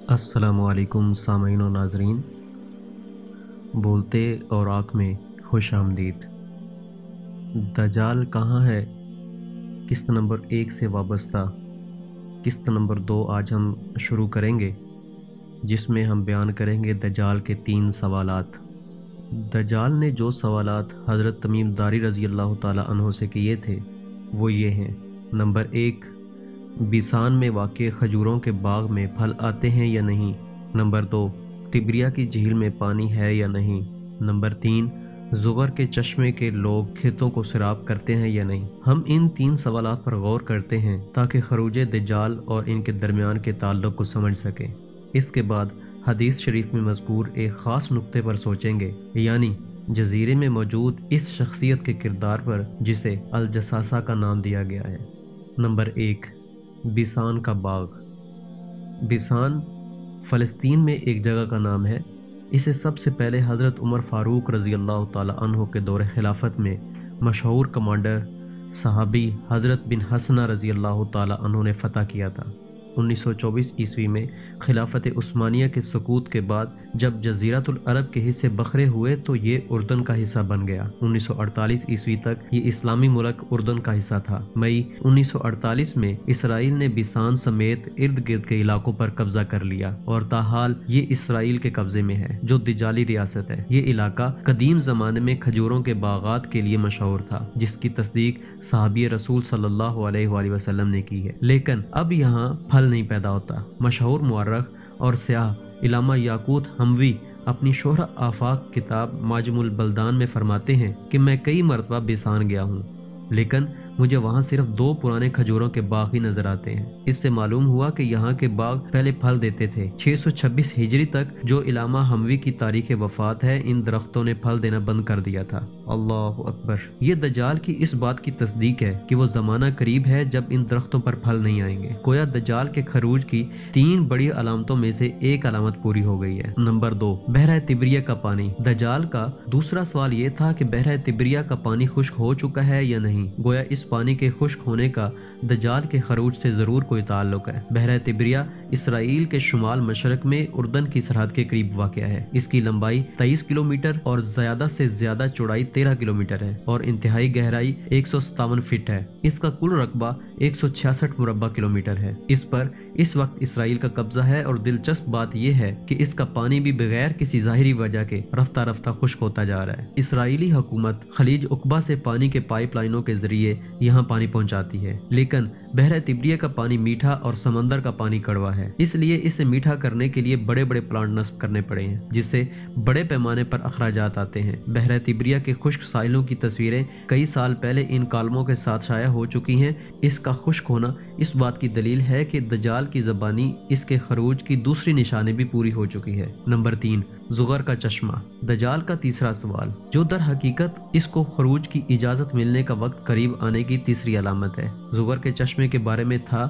अस्सलामुअलैकुम सामईन और नाजरीन, बोलते और आँख में खुश आमदीद। दजाल कहाँ है? किस्त नंबर 1 से वाबस्ता किस्त नंबर 2 आज हम शुरू करेंगे, जिसमें हम बयान करेंगे दजाल के 3 सवालात। दजाल ने जो सवालात हज़रत तमीम दारी रज़ी अल्लाह ताला अन्हो से किए थे वो ये हैं। नंबर 1, बिसान में वाक़े खजूरों के बाग में फल आते हैं या नहीं। नंबर 2, तिब्रिया की झील में पानी है या नहीं। नंबर 3, ज़ुगर के चश्मे के लोग खेतों को सैराब करते हैं या नहीं। हम इन 3 सवालात पर गौर करते हैं ताकि खरूज दज्जाल और इनके दरमियान के ताल्लुक़ को समझ सकें। इसके बाद हदीस शरीफ में मज़कूर एक ख़ास नुक्ते पर सोचेंगे, यानी जजीरे में मौजूद इस शख्सियत के किरदार पर जिसे अल जसासा का नाम दिया गया है। नंबर 1, बिसान का बाग। बिसान फ़लस्तीन में एक जगह का नाम है। इसे सबसे पहले हज़रत उमर फ़ारूक रज़ी अल्लाह ताला अन्हो के दौरे खिलाफत में मशहूर कमांडर सहाबी हज़रत बिन हसना रज़ी अल्लाह ताला अन्हो ने फ़तह किया था। 1924 ईस्वी में खिलाफत उस्मानिया के सकूत के बाद जब जज़ीरतुल अरब के हिस्से बखरे हुए तो ये उर्दन का हिस्सा बन गया। 1948 ईस्वी तक ये इस्लामी मुल्क उर्दन का हिस्सा था। मई 1948 में इसराइल ने बिसान समेत इर्द गिर्द के इलाकों पर कब्जा कर लिया और ताहाल ये इसराइल के कब्जे में है, जो दजाली रियासत है। ये इलाका कदीम ज़माने में खजूरों के बागात के लिए मशहूर था, जिसकी तस्दीक सहाबी रसूल सल्लल्लाहु अलैहि वसल्लम ने की है। लेकिन अब यहाँ फल नहीं पैदा होता। मशहूर मुअर्रख और स्याह इलामा याकूत हमवी अपनी शोहरा आफाक किताब माजमुल बल्दान में फरमाते हैं कि मैं कई मरतबा बिसान गया हूँ, लेकिन मुझे वहाँ सिर्फ 2 पुराने खजूरों के बाग ही नजर आते हैं। इससे मालूम हुआ कि यहाँ के बाग पहले फल देते थे। 626 हिजरी तक, जो इलामा हमवी की तारीख वफात है, इन दरख्तों ने फल देना बंद कर दिया था। अल्लाहु अकबर। ये दज्जाल की इस बात की तस्दीक है कि वो जमाना करीब है जब इन दरख्तों पर फल नहीं आएंगे। गोया दज्जाल के खरूज की 3 बड़ी अलामतों में से एक अलामत पूरी हो गई है। नंबर 2, बहरा तिब्रिया का पानी। दज्जाल का दूसरा सवाल ये था कि बहरा तिब्रिया का पानी खुश्क हो चुका है या नहीं। गोया इस पानी के खुश्क होने का दज्जाल के खरूज से जरूर कोई ताल्लुक है। बहरा तिब्रिया इसराइल के शुमाल मशरक में उर्दन की सरहद के करीब वाक़या है। इसकी लंबाई 23 किलोमीटर और ज्यादा से ज्यादा चौड़ाई 13 किलोमीटर है और इंतहाई गहराई 157 फीट है। इसका कुल रकबा 166 मुरब्बा किलोमीटर है। इस पर इस वक्त इसराइल का कब्जा है और दिलचस्प बात यह है कि इसका पानी भी बगैर किसी ज़ाहिरी वजह के रफ्ता रफ्ता खुश्क होता जा रहा है। इसराइली हुकूमत खलीज उकबा से पानी के पाइपलाइनों के जरिए यहाँ पानी पहुँचाती है, लेकिन बहरा तिब्रिया का पानी मीठा और समंदर का पानी कड़वा है। इसलिए इसे मीठा करने के लिए बड़े बड़े प्लांट नस्ब करने पड़े हैं, जिससे बड़े पैमाने पर अखराजात आते हैं। बहरा तिब्रिया के खुश्क साहिलों की तस्वीरें कई साल पहले इन कालमों के साथ शाया हो चुकी हैं। इसका खुश्क होना इस बात की दलील है कि दज्जाल की ज़बानी इसके खरूज की दूसरी निशानी भी पूरी हो चुकी है। नंबर 3, ज़ुगर का चश्मा। दज्जाल का तीसरा सवाल, जो दर हकीकत इसको खरूज की इजाज़त मिलने का वक्त करीब आने की तीसरी अलामत है। ज़ुगर के चश्मे के बारे में था।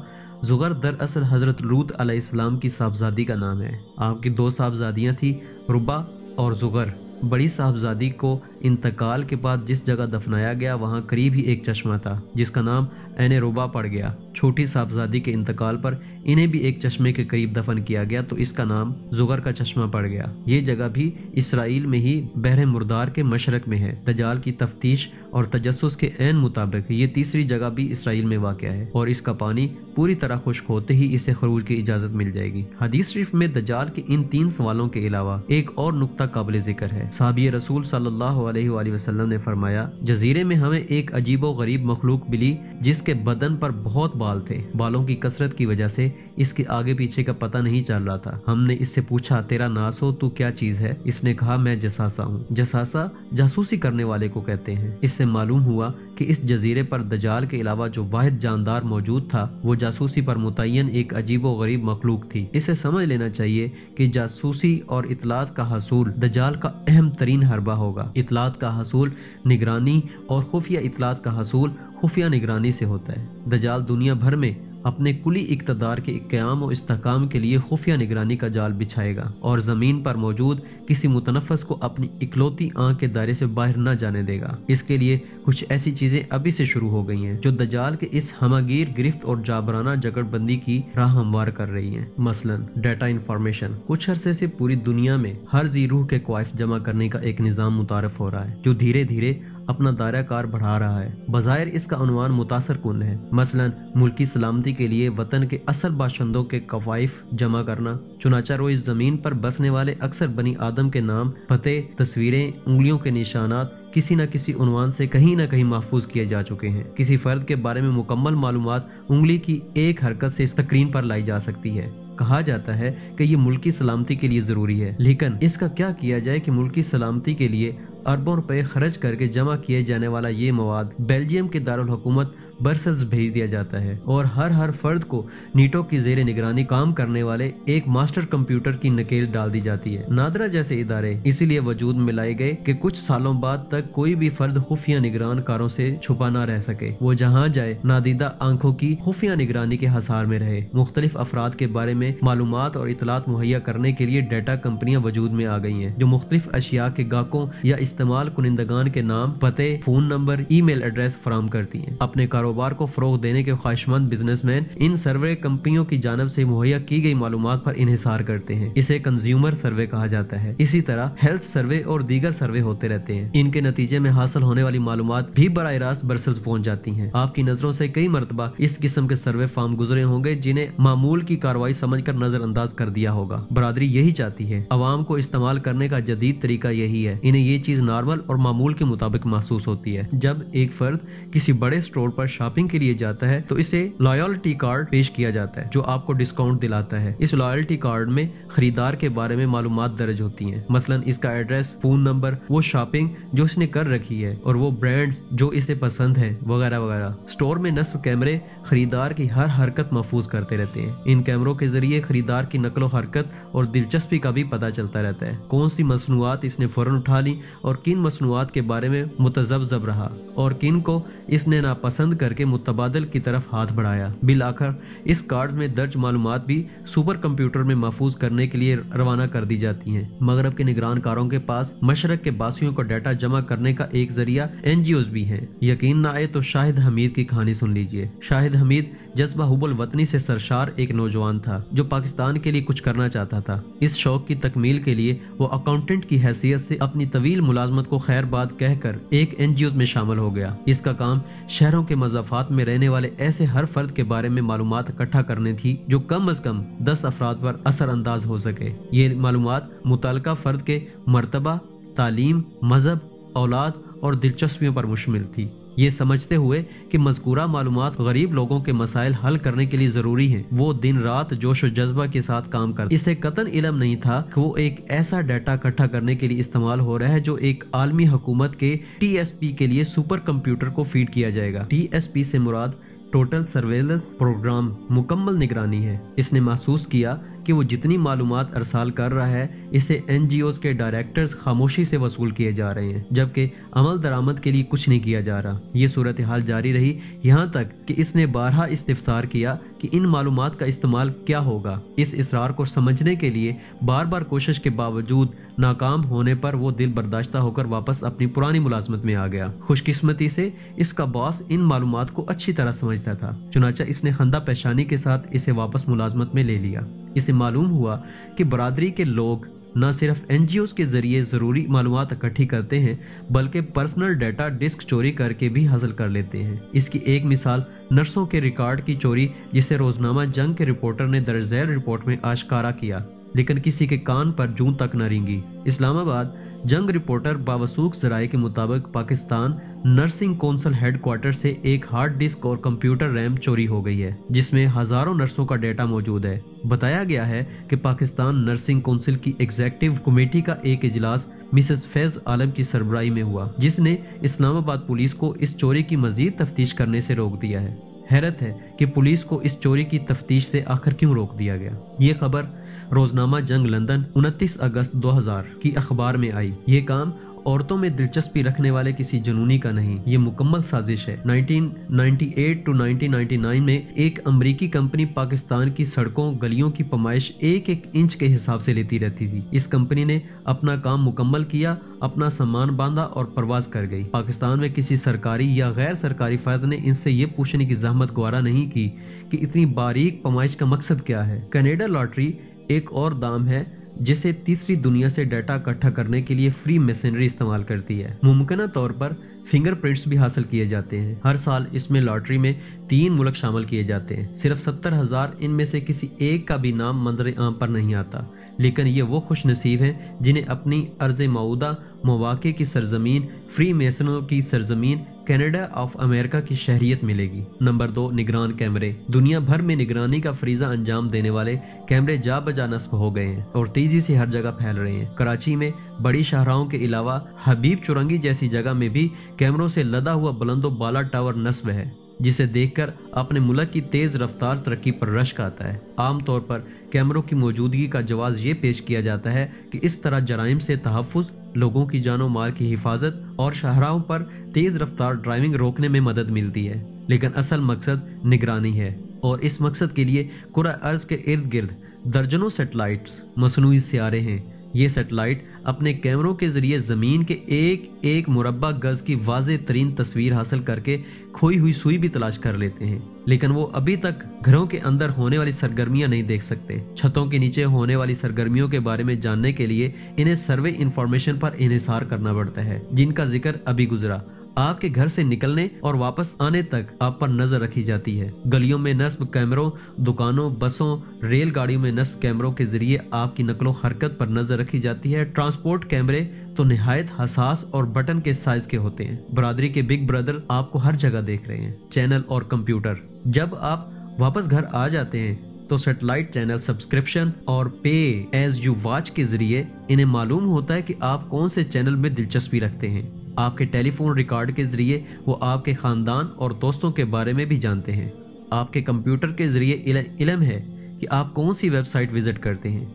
ज़ुगर दरअसल हज़रत लूत अलैहिस्सलाम की साहबजादी का नाम है। आपकी 2 साहबजादियाँ थी, रुबा और ज़ुगर। बड़ी साहबजादी को इंतकाल के बाद जिस जगह दफनाया गया वहाँ करीब ही एक चश्मा था, जिसका नाम ऐन रुबा पड़ गया। छोटी साहबजादी के इंतकाल पर इन्हें भी एक चश्मे के करीब दफन किया गया, तो इसका नाम ज़ुगर का चश्मा पड़ गया। ये जगह भी इसराइल में ही बहरे मुर्दार के मशरक में है। दज्जाल की तफ्तीश और तजस्सुस के ऐन मुताबिक ये तीसरी जगह भी इसराइल में वाक़या है और इसका पानी पूरी तरह खुश्क होते ही इसे खरूज की इजाज़त मिल जाएगी। हदीस शरीफ में दज्जाल के इन 3 सवालों के अलावा एक और नुक्ता काबिल जिक्र है। साहबी रसूल सल्लल्लाहु अलैहि वसल्लम ने फरमाया, जजीरे में हमें एक अजीबो गरीब मखलूक मिली जिसके बदन पर बहुत बाल थे। बालों की कसरत की वजह से इसके आगे पीछे का पता नहीं चल रहा था। हमने इससे पूछा, तेरा नासो तू क्या चीज है? इसने कहा, मैं जसासा हूँ। जसासा जासूसी करने वाले को कहते हैं। इससे मालूम हुआ कि इस जजीरे पर दज्जाल के अलावा जो वाहिद जानदार मौजूद था वो जासूसी पर मुतय्यन एक अजीबो गरीब मखलूक थी। इसे समझ लेना चाहिए कि जासूसी और इतलात का हसूल दज्जाल का अहम तरीन हरबा होगा। इतलात का हसूल निगरानी और खुफिया इतलात का हसूल खुफिया निगरानी से होता है। दज्जाल दुनिया भर में اپنے کلی اقتدار کے قیام و استحکام کے لیے خفیہ نگرانی کا جال بچھائے گا اور زمین پر موجود کسی متنفس کو اپنی اکلوتی آنکھ کے دائرے سے باہر نہ جانے دے گا۔ اس کے لیے کچھ ایسی چیزیں ابھی سے شروع ہو گئی ہیں جو دجال کے اس ہماگیر گرفت اور جابرانہ جگڑ بندی کی راہ ہموار کر رہی ہیں۔ مثلا ڈیٹا انفارمیشن۔ کچھ عرصے سے پوری دنیا میں ہر ذی روح کے کوائف جمع کرنے کا ایک نظام متعارف ہو رہا ہے جو دھیرے دھیرے اپنا دائرہ کار بڑھا رہا ہے۔ بظاہر اس کا عنوان متاثر کن ہے، مثلا ملکی سلامتی کے لیے وطن کے اصل باشندوں کے کوائف جمع کرنا۔ چنانچہ روز زمین پر بسنے والے اکثر بنی آدم کے نام، پتے، تصویریں، انگلیوں کے نشانات کسی نہ کسی عنوان سے کہیں نہ کہیں محفوظ کیے جا چکے ہیں۔ کسی فرد کے بارے میں مکمل معلومات انگلی کی ایک حرکت سے اسکرین پر لائی جا سکتی ہے۔ کہا جاتا ہے کہ یہ ملکی سلامتی کے لیے ضروری ہے، لیکن اس کا کیا کیا جائے کہ ملکی سلامتی کے لیے اربوں روپے خرچ کر کے جمع کیے جانے والا یہ مواد بیلجیم کے دارالحکومت برسلز بھیج دیا جاتا ہے اور ہر فرد کو نیٹو کی زیر نگرانی کام کرنے والے ایک ماسٹر کمپیوٹر کی نکیل ڈال دی جاتی ہے۔ نادرا جیسے ادارے اسی لیے وجود میں لائے گئے کہ کچھ سالوں بعد تک کوئی بھی فرد خفیہ نگران کاروں سے چھپا نہ رہ سکے، وہ جہاں جائے نادیدہ آنکھوں کی خفیہ نگرانی کے حصار میں رہے۔ مختلف افراد کے بارے میں معلومات اور اطلاعات مہیا کرنے کے لیے ڈیٹا کمپنیاں وجود میں آ گئی ہیں جو مختلف اشیاء کے گاہکوں یا استعمال کنندگان کے نام، پتے، فون نمبر، ای میل ایڈریس فراہم کرتی ہیں۔ اپنے کاروبار کو فروغ دینے کے خواہش مند بزنس مین ان سروے کمپنیوں کی جانب سے مہیا کی گئی معلومات پر انحصار کرتے ہیں۔ اسے کنزیومر سروے کہا جاتا ہے۔ اسی طرح ہیلتھ سروے اور دیگر سروے ہوتے رہتے ہیں۔ ان کے نتیجے میں حاصل ہونے والی معلومات بھی براہ راست برسلز پہنچ جاتی ہیں۔ آپ کی نظروں سے کئی مرتبہ اس قسم کے سروے فارم گزرے ہوں گے جنہیں معمول کی کارروائی سمجھ کر نظر انداز کر دیا ہوگا۔ برادری یہی چاہتی ہے، عوام کو استعمال کرنے کا جدید طریقہ یہی ہے۔ انہیں یہ چیز نارمل اور معمول کے مطابق محسوس ہوتی ہے۔ جب ایک فرد کسی بڑے اسٹور پر شاپنگ کے لیے جاتا ہے تو اسے لائلٹی کارڈ پیش کیا جاتا ہے جو آپ کو ڈسکاؤنٹ دلاتا ہے۔ اس لائلٹی کارڈ میں خریدار کے بارے میں معلومات درج ہوتی ہیں، مثلا اس کا ایڈریس، فون نمبر، وہ شاپنگ جو اس نے کر رکھی ہے اور وہ برانڈ جو اسے پسند ہے، وغیرہ وغیرہ۔ اسٹور میں نصب کیمرے خریدار کی ہر حرکت محفوظ کرتے رہتے ہیں۔ ان کیمروں کے ذریعے خریدار کی نقل و حرکت اور دلچسپی کا بھی پتہ چلتا رہتا ہے، کون سی مصنوعات اس نے فوراً اٹھا لی اور کن مصنوعات کے بارے میں متذبذب رہا اور کن کو اس نے ناپسند کر کے متبادل کی طرف ہاتھ بڑھایا۔ بالآخر اس کارڈ میں درج معلومات بھی سپر کمپیوٹر میں محفوظ کرنے کے لیے روانہ کر دی جاتی ہیں۔ مغرب کے نگران کاروں کے پاس مشرق کے باسیوں کو ڈیٹا جمع کرنے کا ایک ذریعہ NGOs بھی ہیں۔ یقین نہ آئے تو شاہد حمید کی کہانی سن لیجئے۔ شاہد حمید جذبہ حب الوطنی سے سرشار ایک نوجوان تھا جو پاکستان کے لیے کچھ کرنا چاہتا تھا۔ اس شوق کی تکمیل کے لیے وہ اکاؤنٹنٹ کی حیثیت سے اپنی طویل ملازمت کو خیر باد کہہ کر ایک NGOs میں شامل ہو گیا۔ اس کا کام شہروں کے مضافات میں رہنے والے ایسے ہر فرد کے بارے میں معلومات اکٹھا کرنے تھی جو کم از کم 10 افراد پر اثر انداز ہو سکے۔ یہ معلومات متعلقہ فرد کے مرتبہ، تعلیم، مذہب، اولاد اور دلچسپیوں پر مشتمل تھی۔ یہ سمجھتے ہوئے کہ مذکورہ معلومات غریب لوگوں کے مسائل حل کرنے کے لیے ضروری ہیں، وہ دن رات جوش و جذبہ کے ساتھ کام کرتا۔ اسے قطعاً علم نہیں تھا کہ وہ ایک ایسا ڈیٹا اکٹھا کرنے کے لیے استعمال ہو رہا ہے جو ایک عالمی حکومت کے TSP کے لیے سپر کمپیوٹر کو فیڈ کیا جائے گا۔ TSP سے مراد ٹوٹل سرویلنس پروگرام، مکمل نگرانی ہے۔ اس نے محسوس کیا کہ وہ جتنی معلومات ارسال کر رہا ہے اسے NGOs کے ڈائریکٹرز خاموشی سے وصول کیے جا رہے ہیں، جبکہ عمل درآمد کے لیے کچھ نہیں کیا جا رہا۔ یہ صورتحال جاری رہی یہاں تک کہ اس نے بارہا استفسار کیا کہ ان معلومات کا استعمال کیا ہوگا۔ اس اسرار کو سمجھنے کے لیے بار بار کوشش کے باوجود ناکام ہونے پر وہ دل برداشتہ ہو کر واپس اپنی پرانی ملازمت میں آ گیا۔ خوش قسمتی سے اس کا باس ان معلومات کو اچھی طرح سمجھتا تھا، چنانچہ اس نے خندہ پیشانی کے ساتھ اسے واپس ملازمت میں لے لیا۔ اسے معلوم ہوا کہ برادری کے لوگ نہ صرف NGOs کے ذریعے ضروری معلومات اکٹھی کرتے ہیں بلکہ پرسنل ڈیٹا ڈسک چوری کر کے بھی حاصل کر لیتے ہیں۔ اس کی ایک مثال نرسوں کے ریکارڈ کی چوری جسے روزنامہ جنگ کے رپورٹر نے درج ذیل رپورٹ میں آشکارا کیا، لیکن کسی کے کان پر جوں تک نہ رینگی۔ اسلام آباد جنگ رپورٹر باوثوق ذرائع کے مطابق Pakistan nursing council headquarter سے ایک ہارڈ ڈسک اور کمپیوٹر ریم چوری ہو گئی ہے جس میں ہزاروں نرسوں کا ڈیٹا موجود ہے۔ بتایا گیا ہے کہ پاکستان نرسنگ کونسل کی ایگزیکٹو کمیٹی کا ایک اجلاس مسز فیض عالم کی سربراہی میں ہوا جس نے اسلام آباد پولیس کو اس چوری کی مزید تفتیش کرنے سے روک دیا ہے۔ حیرت ہے کہ پولیس کو اس چوری کی تفتیش سے آخر کیوں روک دیا گیا۔ یہ خبر روزنامہ جنگ لندن 29 اگست 2000 کی اخبار میں آئی۔ یہ کام औरतों में दिलचस्पी रखने वाले किसी जुनूनी का नहीं, ये मुकम्मल साजिश है। 1998 टू 1999 में एक अमरीकी कंपनी पाकिस्तान की सड़कों गलियों की पैमाइश एक एक इंच के हिसाब से लेती रहती थी। इस कंपनी ने अपना काम मुकम्मल किया, अपना सामान बांधा और परवाज कर गई। पाकिस्तान में किसी सरकारी या गैर सरकारी फर्द ने इनसे ये पूछने की जहमत गवारा नहीं की कि इतनी बारीक पैमाइश का मकसद क्या है। कनाडा लॉटरी एक और दाम है जिसे तीसरी दुनिया से डाटा इकट्ठा करने के लिए फ्री मशीनरी इस्तेमाल करती है। मुमकिन तौर पर फिंगरप्रिंट्स भी हासिल किए जाते हैं। हर साल इसमें लॉटरी में 3 मुल्क शामिल किए जाते हैं। सिर्फ 70,000 इनमें से किसी एक का भी नाम मंजर आम पर नहीं आता, लेकिन ये वो खुश नसीब हैं जिन्हें अपनी अर्ज़ मऊदा मवाक़े की सरजमीन, फ्री मेसनों की सरजमीन कनाडा ऑफ अमेरिका की शहरियत मिलेगी। नंबर 2, निगरान कैमरे। दुनिया भर में निगरानी का फरीज़ा अंजाम देने वाले कैमरे जा बजा नस्ब हो गए हैं और तेजी से हर जगह फैल रहे हैं। कराची में बड़ी शाहराहों के अलावा हबीब चुरंगी जैसी जगह में भी कैमरों से लदा हुआ बुलंदो बाला टावर नस्ब है, जिसे देखकर अपने मुल्क की तेज रफ्तार तरक्की पर रश्क आता है। आम तौर पर कैमरों की मौजूदगी का जवाब ये पेश किया जाता है कि इस तरह जराइम से तहफ़्फ़ुज़, लोगों की जानो माल की हिफाजत और शाहराहों पर तेज रफ्तार ड्राइविंग रोकने में मदद मिलती है। लेकिन असल मकसद निगरानी है और इस मकसद के लिए कुरा अर्ज़ के इर्द गिर्द दर्जनों सेटेलाइट्स मसनूई सियारे हैं। ये सेटेलाइट अपने कैमरों के जरिए ज़मीन के एक एक मुरब्बा गज की वाज़े तरीन तस्वीर हासिल करके खोई हुई सुई भी तलाश कर लेते हैं, लेकिन वो अभी तक घरों के अंदर होने वाली सरगर्मियां नहीं देख सकते। छतों के नीचे होने वाली सरगर्मियों के बारे में जानने के लिए इन्हें सर्वे इंफॉर्मेशन पर इन्हिसार करना पड़ता है, जिनका जिक्र अभी गुजरा। आपके घर से निकलने और वापस आने तक आप पर नजर रखी जाती है। गलियों में नस्ब कैमरों, दुकानों, बसों, रेलगाड़ियों में नस्ब कैमरों के जरिए आपकी नकलो हरकत पर नजर रखी जाती है। ट्रांसपोर्ट कैमरे तो निहायत हसास और बटन के साइज के होते हैं। बरादरी के बिग ब्रदर्स आपको हर जगह देख रहे हैं। चैनल और कंप्यूटर। जब आप वापस घर आ जाते हैं तो सैटेलाइट चैनल सब्सक्रिप्शन और पे एज यू वॉच के जरिए इन्हें मालूम होता है कि आप कौन से चैनल में दिलचस्पी रखते हैं। आपके टेलीफोन रिकॉर्ड के जरिए वो आपके खानदान और दोस्तों के बारे में भी जानते हैं। आपके कंप्यूटर के जरिए इल्म है कि आप कौन सी वेबसाइट विजिट करते हैं,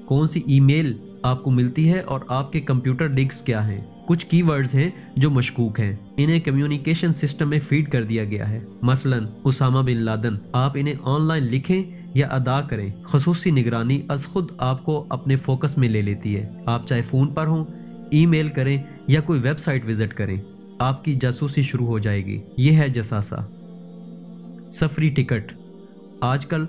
कौन सी ईमेल आपको मिलती है और आपके कंप्यूटर डिस्क क्या हैं। कुछ कीवर्ड्स हैं जो मशकूक हैं, इन्हें कम्युनिकेशन सिस्टम में फीड कर दिया गया है। मसलन उसामा बिन लादेन। आप इन्हें ऑनलाइन लिखें या अदा करें, खसूसी निगरानी अज खुद आपको अपने फोकस में ले लेती है। आप चाहे फ़ोन पर हों, ईमेल करें या कोई वेबसाइट विजिट करें, आपकी जासूसी शुरू हो जाएगी। यह है जसासा। सफरी टिकट। आजकल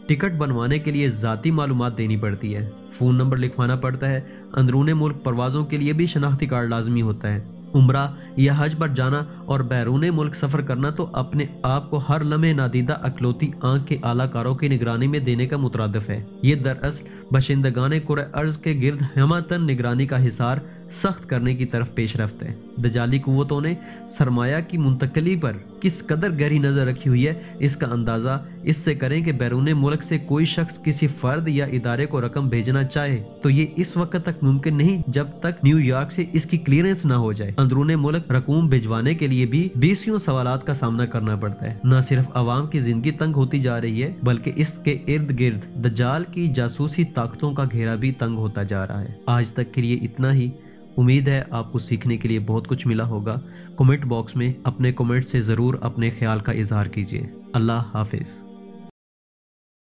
टिकट बनवाने के लिए ज़ाती मालूमात देनी पड़ती है, फ़ोन नंबर लिखवाना पड़ता है। अंदरूने मुल्क परवाज़ों के लिए भी शनाख्ती कार्ड लाजमी होता है। उम्रा या हज पर जाना और बैरूने मुल्क सफ़र करना तो अपने आप को हर लम्हे नादीदा अकलौती आंख के आलाकारों की निगरानी में देने का मुतरादिफ है। ये दरअसल बशिंदगान कुरे अर्ज़ के गिर्द हमतन निगरानी का हिसार सख्त करने की तरफ पेशरफ्त है। दजाली कुव्वतों ने सरमाया की मुंतकली पर किस कदर गहरी नज़र रखी हुई है, इसका अंदाज़ा इससे करें कि बैरूने मुल्क से कोई शख्स किसी फ़र्द या इदारे को रकम भेजना चाहे तो ये इस वक्त तक मुमकिन नहीं जब तक न्यूयॉर्क से इसकी क्लियरेंस ना हो जाए। अंदरूने मुल्क रकूम भिजवाने के लिए भी बीसियों सवालात का सामना करना पड़ता है। न सिर्फ अवाम की जिंदगी तंग होती जा रही है, बल्कि इसके इर्द गिर्द दज्जाल की जासूसी ताकतों का घेरा भी तंग होता जा रहा है। आज तक के लिए इतना ही। उम्मीद है आपको सीखने के लिए बहुत कुछ मिला होगा। कमेंट बॉक्स में अपने कमेंट से ज़रूर अपने ख्याल का इजहार कीजिए। अल्लाह हाफिज़।